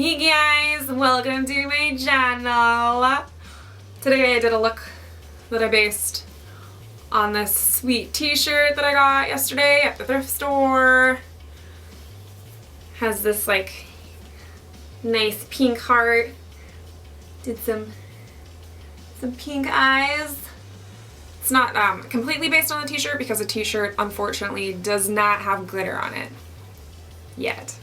Hey guys, welcome to my channel. Today I did a look that I based on this sweet t-shirt that I got yesterday at the thrift store. Has this like nice pink heart. Did some pink eyes. It's not completely based on the t-shirt because the t-shirt unfortunately does not have glitter on it yet.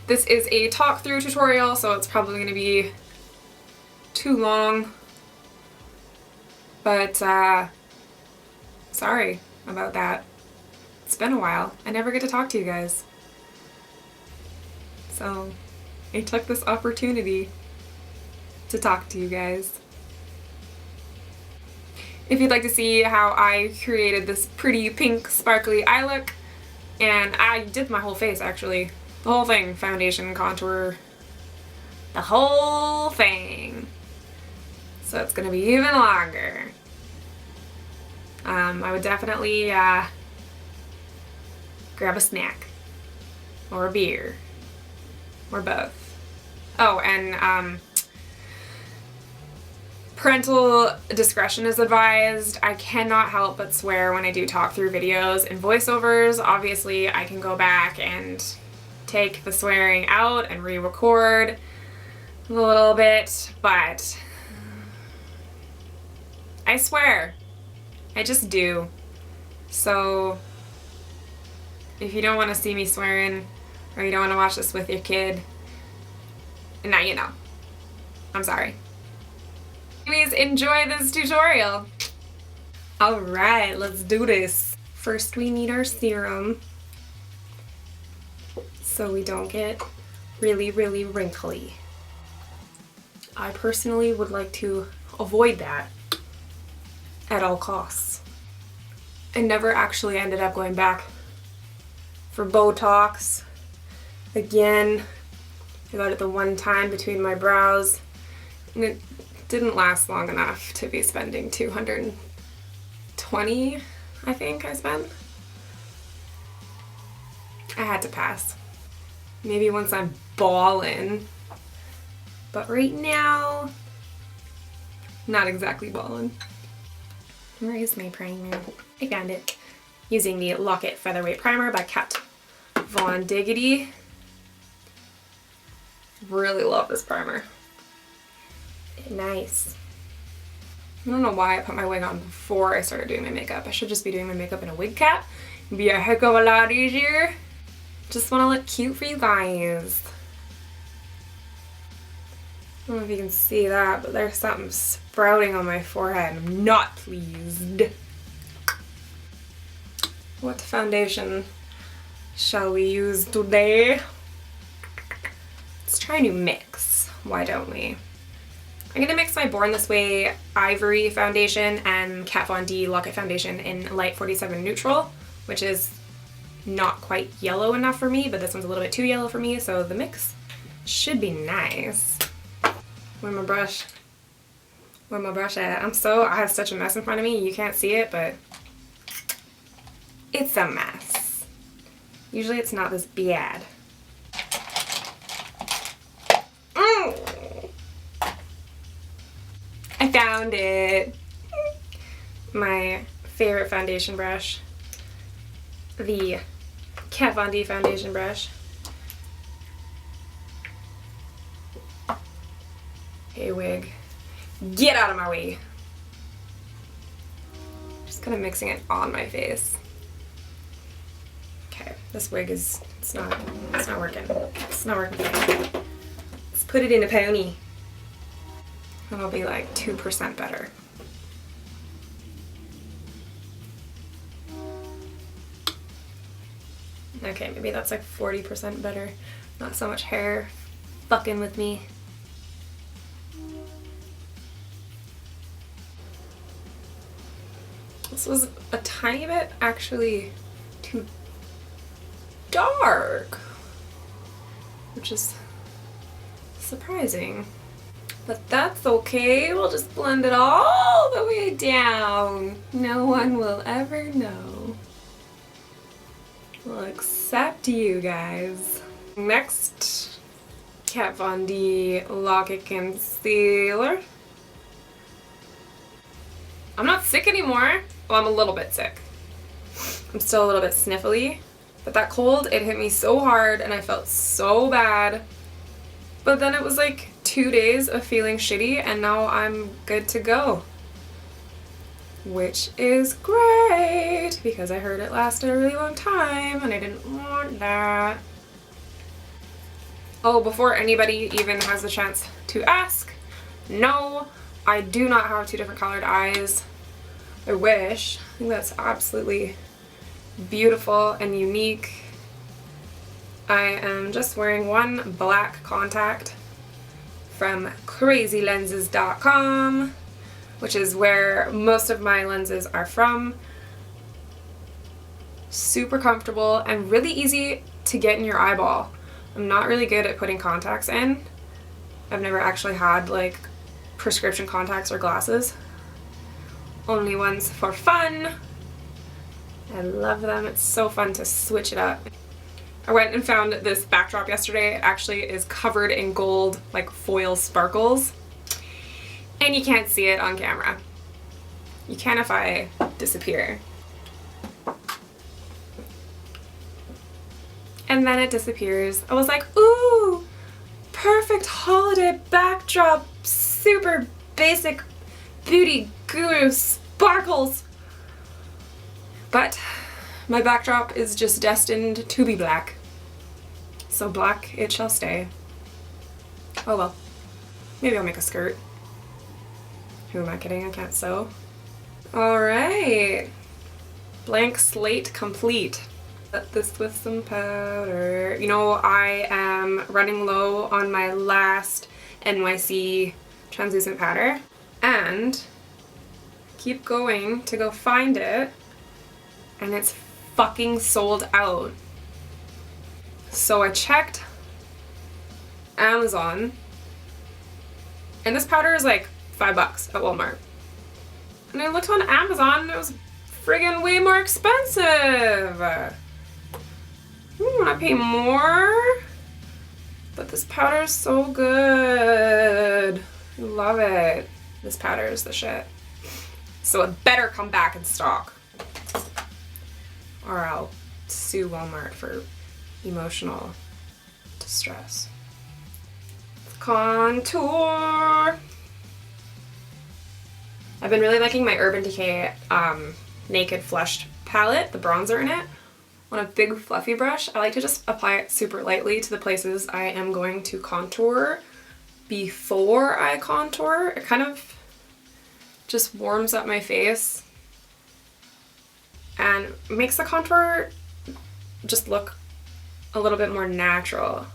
This is a talk through tutorial, so it's probably going to be too long, but sorry about that. It's been a while. I never get to talk to you guys. So I took this opportunity to talk to you guys. If you'd like to see how I created this pretty pink sparkly eye look, and I did my whole face actually. The whole thing, foundation, contour, the whole thing. So it's gonna be even longer. I would definitely grab a snack or a beer or both. Oh, and parental discretion is advised. I cannot help but swear when I do talk through videos and voiceovers. Obviously, I can go back and take the swearing out and re-record a little bit, but I swear. I just do. So if you don't want to see me swearing or you don't want to watch this with your kid, now you know. I'm sorry. Anyways, enjoy this tutorial. Alright, let's do this. First we need our serum so we don't get really wrinkly. I personally would like to avoid that at all costs. I never actually ended up going back for Botox again. I got it the one time between my brows and it didn't last long enough to be spending $220, I think I spent. I had to pass. Maybe once I'm ballin', but right now, not exactly ballin'. Where is my primer? I found it. Using the Lock-It Featherweight Primer by Kat Von D. Really love this primer. Nice. I don't know why I put my wig on before I started doing my makeup. I should just be doing my makeup in a wig cap. It'd be a heck of a lot easier. Just want to look cute for you guys. I don't know if you can see that, but there's something sprouting on my forehead. I'm not pleased. What foundation shall we use today? Let's try a new mix. Why don't we? I'm gonna mix my Born This Way Ivory foundation and Kat Von D Lock-It foundation in Light 47 Neutral, which is not quite yellow enough for me, but this one's a little bit too yellow for me, so the mix should be nice. Where's my brush? Where's my brush at? I have such a mess in front of me, you can't see it, but it's a mess. Usually it's not this bad. I found it! My favorite foundation brush. The Kat Von D foundation brush. Hey wig, get out of my way. Just kind of mixing it on my face. Okay, this wig is, it's not working. It's not working. Let's put it in a pony. It'll be like 2% better. Okay, maybe that's like 40% better. Not so much hair fucking with me. This was a tiny bit actually too dark, which is surprising. But that's okay, we'll just blend it all the way down. No one will ever know. Well, except you guys. Next, Kat Von D Lock-It Concealer. I'm not sick anymore. Well, I'm a little bit sick. I'm still a little bit sniffly, but that cold, it hit me so hard and I felt so bad. But then it was like 2 days of feeling shitty and now I'm good to go. Which is great because I heard it lasted a really long time and I didn't want that. Oh, before anybody even has the chance to ask, no, I do not have 2 different colored eyes. I wish. I think that's absolutely beautiful and unique. I am just wearing one black contact from crazylenses.com, which is where most of my lenses are from. Super comfortable and really easy to get in your eyeball. I'm not really good at putting contacts in. I've never actually had like prescription contacts or glasses. Only ones for fun. I love them. It's so fun to switch it up. I went and found this backdrop yesterday. It actually is covered in gold, like foil sparkles. And you can't see it on camera. You can if I disappear. And then it disappears. I was like, ooh, perfect holiday backdrop, super basic beauty guru sparkles. But my backdrop is just destined to be black. So black it shall stay. Oh well. Maybe I'll make a skirt. Who am I kidding? I can't sew. Alright. Blank slate complete. Set this with some powder. You know, I am running low on my last NYC translucent powder. And keep going to go find it. And it's fucking sold out. So I checked Amazon. And this powder is like $5 at Walmart. And I looked on Amazon and it was friggin' way more expensive. I pay more. But this powder is so good. I love it. This powder is the shit. So it better come back in stock. Or I'll sue Walmart for emotional distress. Contour. I've been really liking my Urban Decay Naked Flushed palette, the bronzer in it, on a big fluffy brush. I like to just apply it super lightly to the places I am going to contour before I contour. It kind of just warms up my face and makes the contour just look a little bit more natural.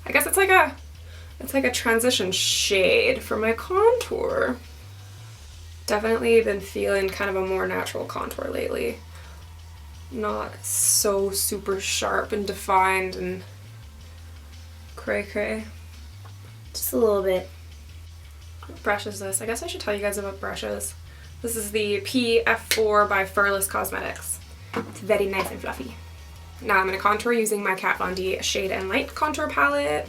I guess it's like a transition shade for my contour. Definitely been feeling kind of a more natural contour lately. Not so super sharp and defined and cray cray. Just a little bit. What brush is this? I guess I should tell you guys about brushes. This is the PF4 by Fearless Cosmetics. It's very nice and fluffy. Now I'm going to contour using my Kat Von D Shade and Light contour palette.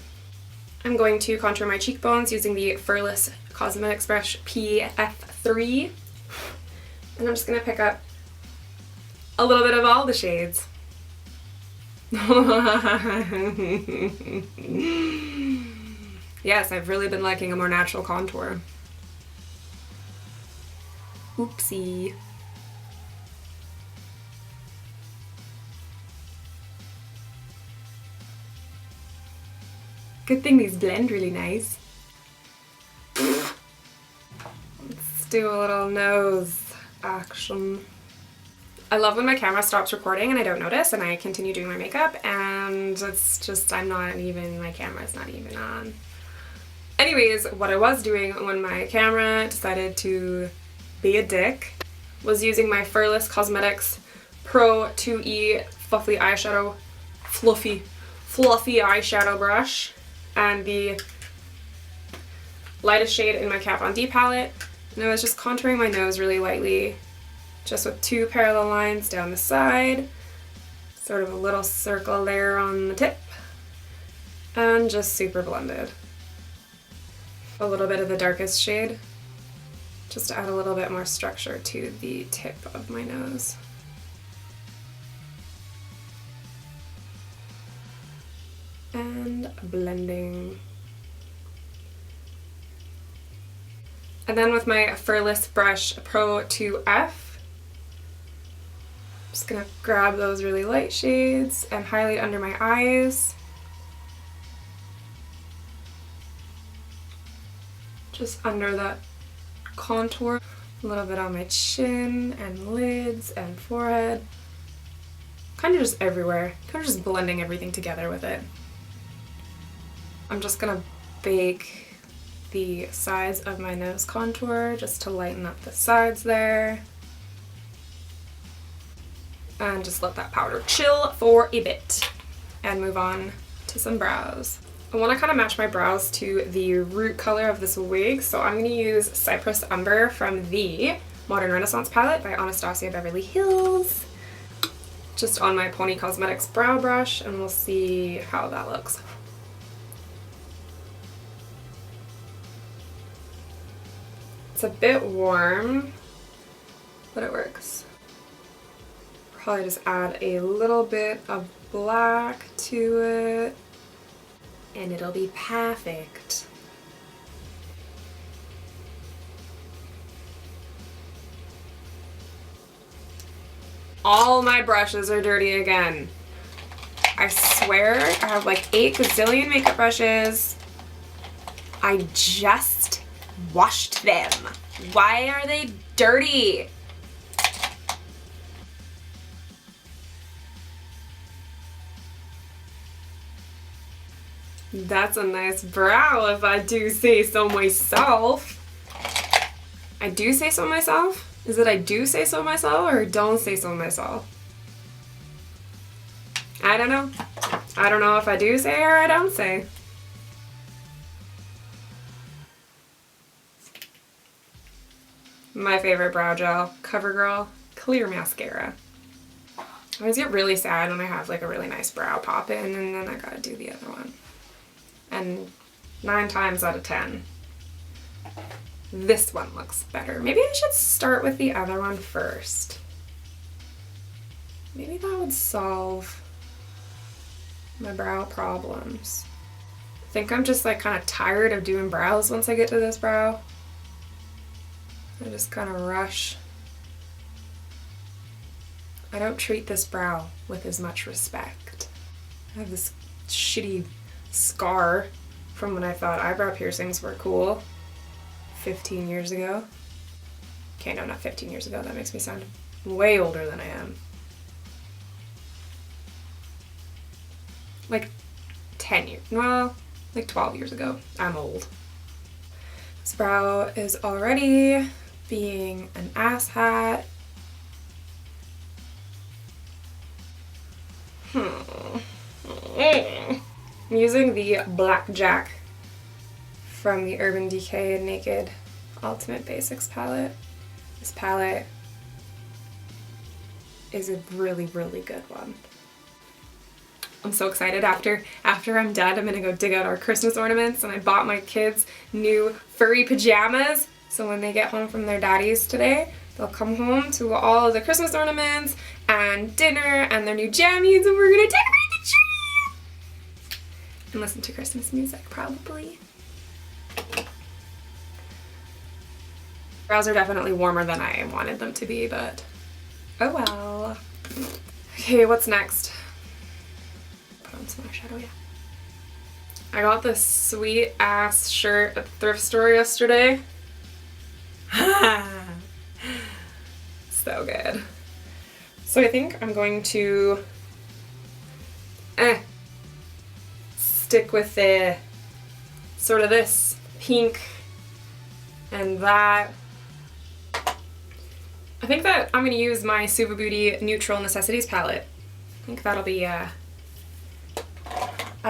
I'm going to contour my cheekbones using the Fearless Cosmetics brush PF3. And I'm just going to pick up a little bit of all the shades. Yes, I've really been liking a more natural contour. Oopsie. Good thing these blend really nice. Let's do a little nose action. I love when my camera stops recording and I don't notice and I continue doing my makeup and it's just, my camera's not even on. Anyways, what I was doing when my camera decided to be a dick was using my Fearless Cosmetics Pro 2E fluffy eyeshadow brush and the lightest shade in my Kat Von D palette. And I was just contouring my nose really lightly, just with 2 parallel lines down the side, sort of a little circle there on the tip, And just super blended. A little bit of the darkest shade, just to add a little bit more structure to the tip of my nose. And blending. And then with my furless brush Pro 2F, I'm just gonna grab those really light shades and highlight under my eyes. Just under that contour, a little bit on my chin and lids and forehead. Kind of just everywhere, kind of just blending everything together with it. I'm just gonna bake the sides of my nose contour just to lighten up the sides there. And just let that powder chill for a bit. And move on to some brows. I want to kind of match my brows to the root color of this wig, so I'm going to use Cypress Umber from the Modern Renaissance palette by Anastasia Beverly Hills. Just on my Pony Cosmetics brow brush, and we'll see how that looks. It's a bit warm, but it works. Probably just add a little bit of black to it, and it'll be perfect. All my brushes are dirty again. I swear I have like 8 gazillion makeup brushes. I just washed them. Why are they dirty? That's a nice brow if I do say so myself. I do say so myself? Is it I do say so myself or don't say so myself? I don't know. I don't know if I do say or I don't say. My favorite brow gel, CoverGirl Clear Mascara. I always get really sad when I have like a really nice brow pop in and then I gotta do the other one. And 9 times out of 10, this one looks better. Maybe I should start with the other one first. Maybe that would solve my brow problems. I think I'm just like kind of tired of doing brows once I get to this brow. I just kind of rush. I don't treat this brow with as much respect. I have this shitty scar from when I thought eyebrow piercings were cool 15 years ago. Okay, no, not 15 years ago. That makes me sound way older than I am. Like 10 years, well, like 12 years ago. I'm old. This brow is already being an asshat. I'm using the Blackjack from the Urban Decay Naked Ultimate Basics palette. This palette is a really, really good one. I'm so excited. After I'm done, I'm gonna go dig out our Christmas ornaments, and I bought my kids new furry pajamas, so when they get home from their daddies today, they'll come home to all of the Christmas ornaments and dinner and their new jammies, and we're gonna decorate the tree and listen to Christmas music, probably. Brows are definitely warmer than I wanted them to be, but oh well. Okay, what's next? Put on some eyeshadow, yeah. I got this sweet ass shirt at the thrift store yesterday. So good. So I think I'm going to stick with the sort of this pink and that. I think that I'm going to use my Suva Beauty Neutral Necessities palette. I think that'll be a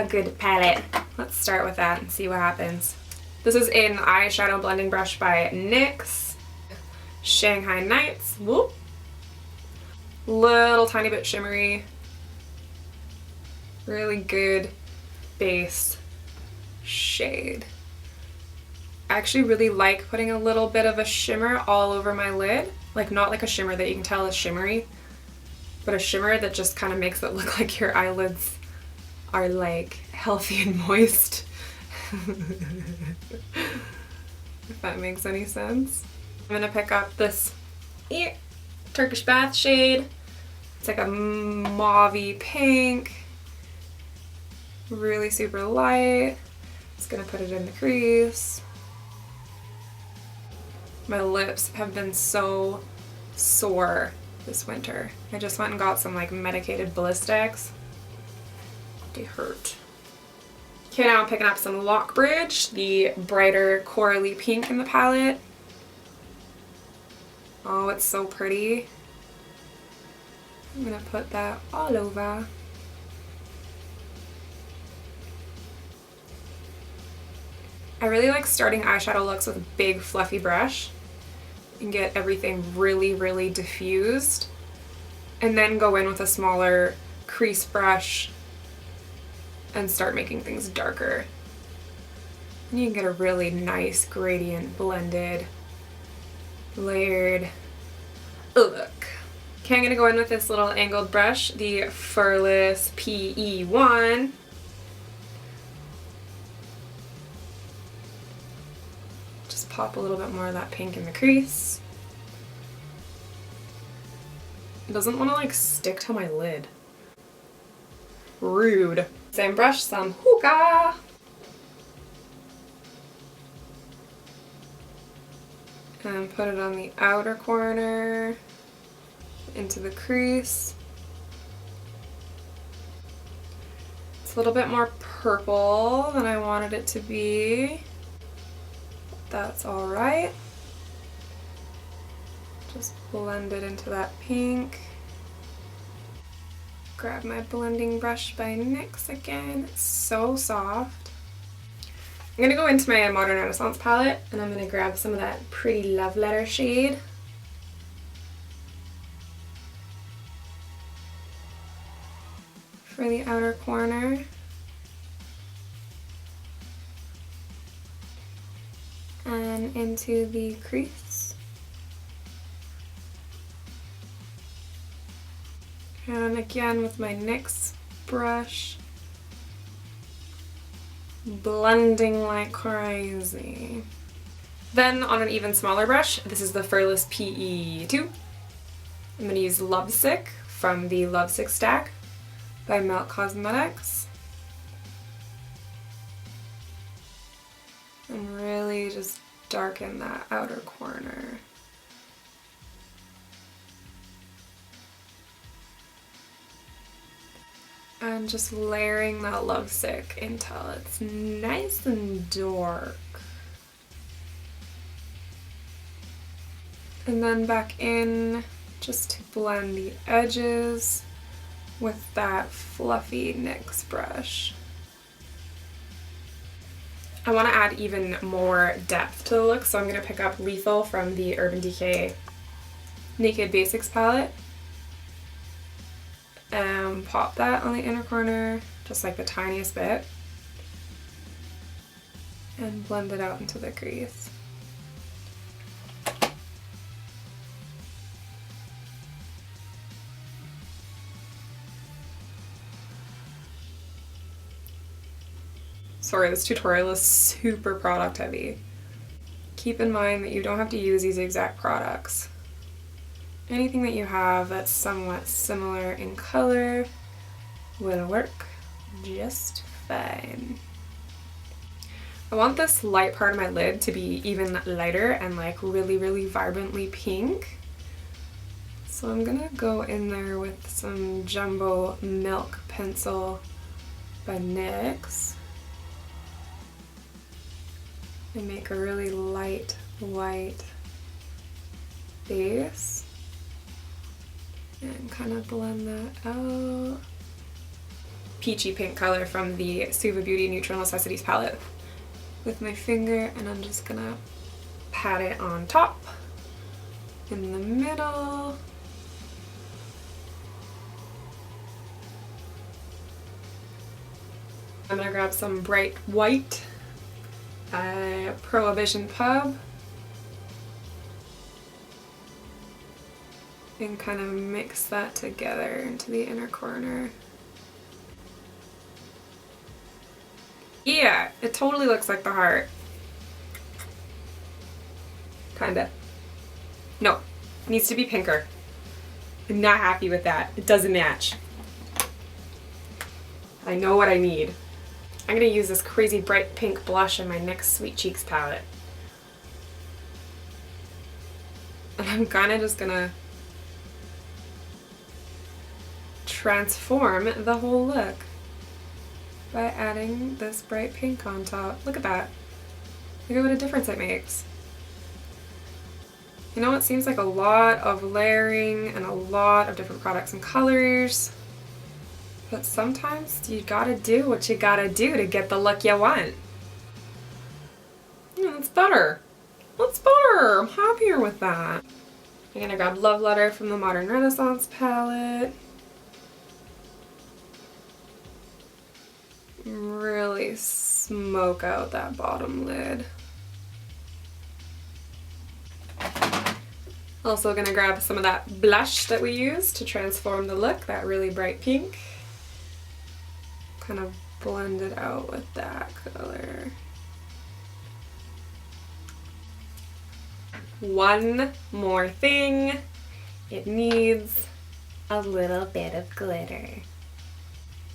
good palette. Let's start with that and see what happens. This is an eyeshadow blending brush by NYX. Shanghai Nights. Whoop. Little tiny bit shimmery. Really good base shade. I actually really like putting a little bit of a shimmer all over my lid. Like, not like a shimmer that you can tell is shimmery, but a shimmer that just kind of makes it look like your eyelids are like healthy and moist. If that makes any sense. I'm gonna pick up this Turkish bath shade. It's like a mauve-y pink. Really super light. Just gonna put it in the crease. My lips have been so sore this winter. I just went and got some like medicated Ballistics. They hurt. Okay, now I'm picking up some Lockbridge, the brighter corally pink in the palette. Oh, it's so pretty. I'm gonna put that all over. I really like starting eyeshadow looks with a big fluffy brush and get everything really, really diffused, and then go in with a smaller crease brush and start making things darker. And you can get a really nice gradient, blended, layered look. Okay, I'm gonna go in with this little angled brush, the Furless PE1. Just pop a little bit more of that pink in the crease. It doesn't want to like stick to my lid. Rude. Same brush, some hookah. And put it on the outer corner, into the crease. It's a little bit more purple than I wanted it to be. That's all right. Just blend it into that pink. Grab my blending brush by NYX again. It's so soft. I'm gonna go into my Modern Renaissance palette and I'm gonna grab some of that pretty Love Letter shade. For the outer corner. And into the crease. And again with my NYX brush, blending like crazy. Then on an even smaller brush, this is the Furless PE2. I'm going to use Lovesick from the Lovesick stack by Milk Cosmetics. And really just darken that outer corner. And just layering that Lovesick until it's nice and dark. And then back in just to blend the edges with that fluffy NYX brush. I want to add even more depth to the look, so I'm going to pick up Lethal from the Urban Decay Naked Basics palette. And pop that on the inner corner, just like the tiniest bit. And blend it out into the crease. Sorry, this tutorial is super product heavy. Keep in mind that you don't have to use these exact products. Anything that you have that's somewhat similar in color will work just fine. I want this light part of my lid to be even lighter and like really, really vibrantly pink. So I'm gonna go in there with some Jumbo Milk Pencil by NYX. And make a really light white base. And kind of blend that out. Peachy pink color from the Suva Beauty Neutral Necessities palette with my finger, and I'm just gonna pat it on top, in the middle, I'm gonna grab some bright white Prohibition Pub and kind of mix that together into the inner corner. Yeah, it totally looks like the heart. Kinda. No, it needs to be pinker. I'm not happy with that. It doesn't match. I know what I need. I'm gonna use this crazy bright pink blush in my NYX Sweet Cheeks palette. And I'm kinda just gonna transform the whole look by adding this bright pink on top. Look at that. Look at what a difference it makes. You know, it seems like a lot of layering and a lot of different products and colors, but sometimes you gotta do what you gotta do to get the look you want. Yeah, that's better. That's better. I'm happier with that. I'm gonna grab Love Letter from the Modern Renaissance palette. Really smoke out that bottom lid. Also gonna grab some of that blush that we used to transform the look, that really bright pink. Kind of blend it out with that color. One more thing, it needs a little bit of glitter.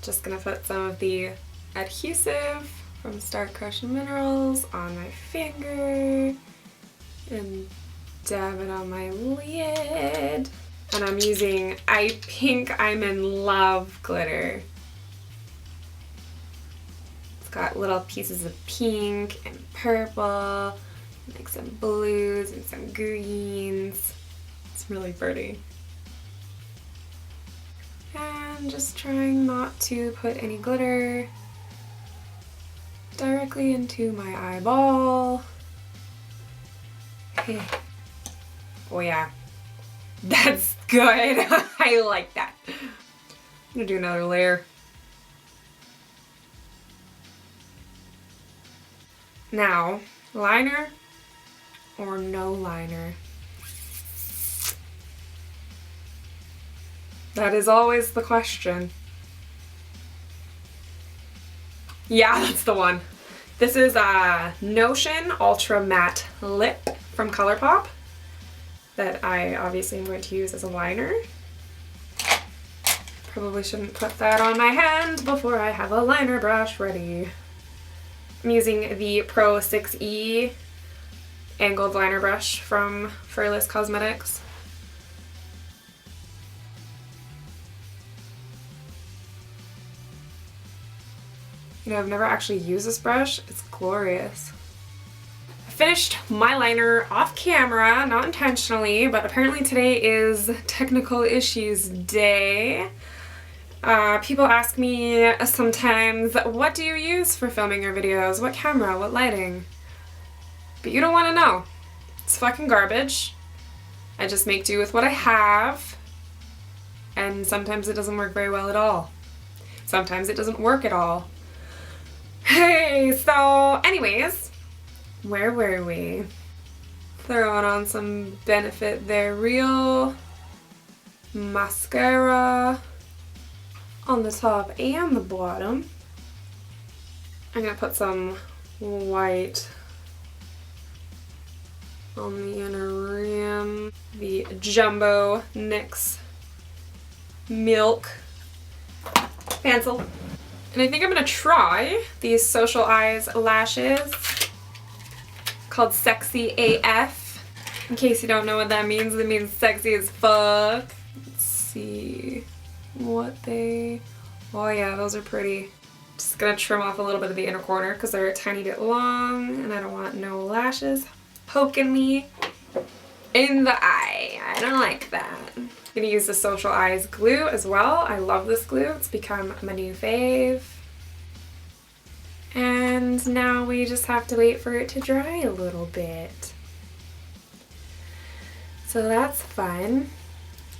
Just gonna put some of the adhesive from Star Crush Minerals on my finger and dab it on my lid. And I'm using I Pink I'm in Love glitter. It's got little pieces of pink and purple, like some blues and some greens. It's really pretty. And just trying not to put any glitter directly into my eyeball. Oh yeah, that's good. I like that. I'm gonna do another layer. Now, liner or no liner? That is always the question. Yeah, that's the one. This is a Notion Ultra Matte Lip from ColourPop that I obviously am going to use as a liner. Probably shouldn't put that on my hand before I have a liner brush ready. I'm using the Pro 6E angled liner brush from Fearless Cosmetics. You know, I've never actually used this brush. It's glorious. I finished my liner off camera, not intentionally, but apparently today is technical issues day. People ask me sometimes, what do you use for filming your videos? What camera? What lighting? But you don't want to know. It's fucking garbage. I just make do with what I have. And sometimes it doesn't work very well at all. Sometimes it doesn't work at all. Hey, so anyways, where were we? Throwing on some Benefit They're Real mascara on the top and the bottom. I'm gonna put some white on the inner rim. The Jumbo NYX Milk pencil. And I think I'm gonna try these Social Eyes lashes called Sexy AF. In case you don't know what that means, it means sexy as fuck. Let's see what they... Oh yeah, those are pretty. Just gonna trim off a little bit of the inner corner because they're a tiny bit long and I don't want no lashes poking me in the eye. I don't like that. I'm gonna use the Social Eyes glue as well. I love this glue. It's become my new fave. And now we just have to wait for it to dry a little bit. So that's fun.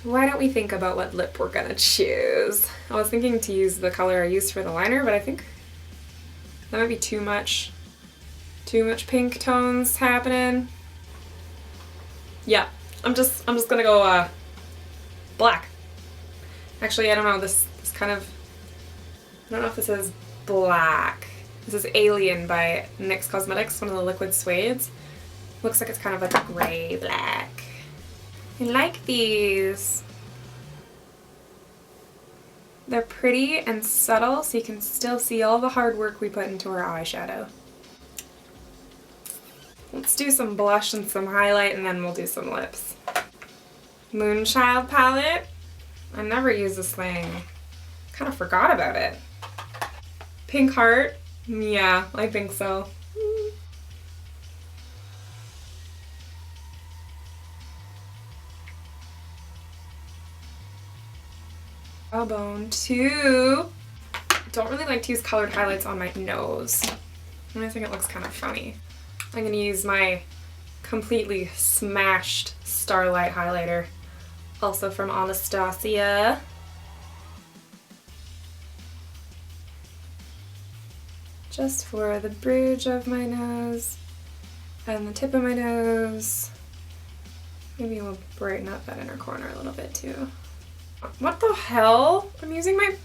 Why don't we think about what lip we're gonna choose? I was thinking to use the color I used for the liner, but I think That might be too much pink tones happening. Yeah, I'm just gonna go black. Actually, I don't know, this kind of, I don't know if this is black. This is Alien by NYX Cosmetics, one of the liquid suedes. Looks like it's kind of like a gray black. I like these. They're pretty and subtle, so you can still see all the hard work we put into our eyeshadow. Let's do some blush and some highlight, and then we'll do some lips. Moonchild palette. I never use this thing. Kind of forgot about it. Pink Heart. Yeah, I think so. Jawbone 2. Don't really like to use colored highlights on my nose. I think it looks kind of funny. I'm going to use my completely smashed Starlight highlighter, also from Anastasia. Just for the bridge of my nose and the tip of my nose. Maybe we'll brighten up that inner corner a little bit too. What the hell? I'm using my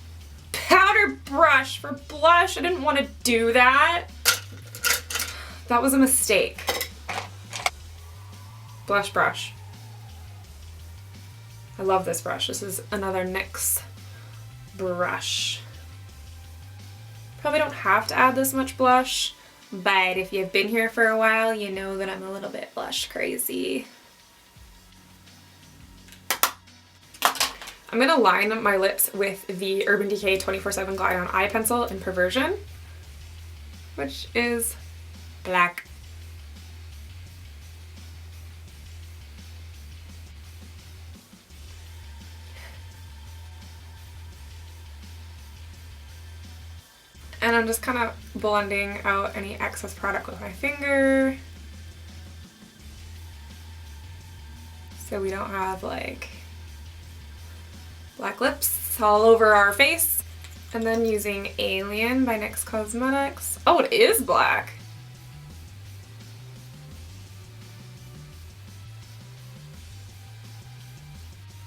powder brush for blush. I didn't want to do that. That was a mistake. Blush brush. I love this brush. This is another NYX brush. Probably don't have to add this much blush, but if you've been here for a while, you know that I'm a little bit blush crazy. I'm gonna line my lips with the Urban Decay 24/7 Glide On Eye Pencil in Perversion, which is black. And I'm just kind of blending out any excess product with my finger, so we don't have like black lips all over our face. And then using Alien by NYX Cosmetics. Oh, it is black.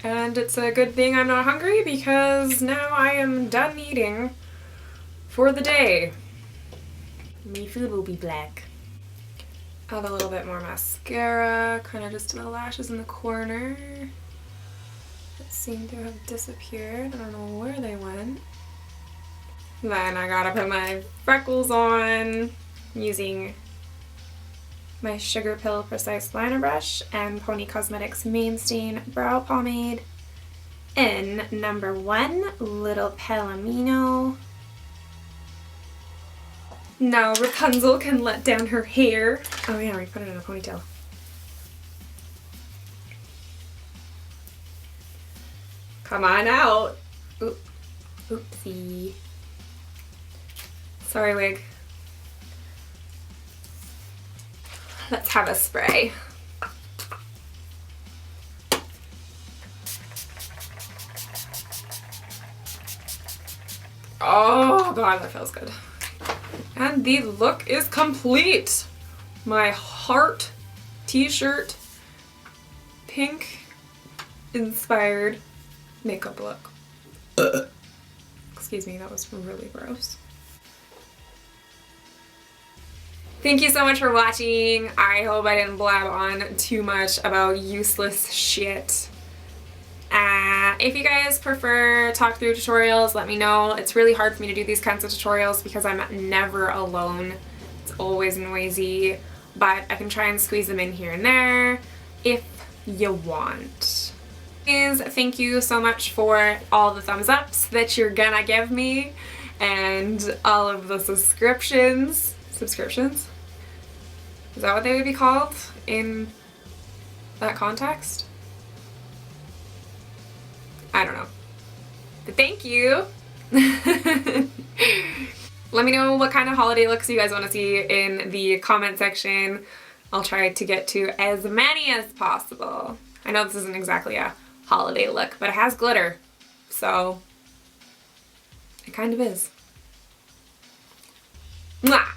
And it's a good thing I'm not hungry, because now I am done eating for the day. My food will be black. Add a little bit more mascara, kind of just to the lashes in the corner. That seem to have disappeared. I don't know where they went. Then I gotta put my freckles on using my Sugar Pill Precise Liner Brush and Pony Cosmetics Main Stain Brow Pomade in number 1, Little Palomino. Now Rapunzel can let down her hair. Oh yeah, we put it in a ponytail. Come on out. Oop. Oopsie. Sorry, wig. Let's have a spray. Oh god, that feels good. And the look is complete. My heart t-shirt, pink inspired makeup look. Excuse me, that was really gross. Thank you so much for watching. I hope I didn't blab on too much about useless shit. If you guys prefer talk through tutorials, let me know. It's really hard for me to do these kinds of tutorials because I'm never alone. It's always noisy, but I can try and squeeze them in here and there if you want. Please, thank you so much for all the thumbs ups that you're gonna give me and all of the subscriptions. Subscriptions? Is that what they would be called in that context? I don't know. But thank you. Let me know what kind of holiday looks you guys want to see in the comment section. I'll try to get to as many as possible. I know this isn't exactly a holiday look, but it has glitter, so it kind of is. Mwah!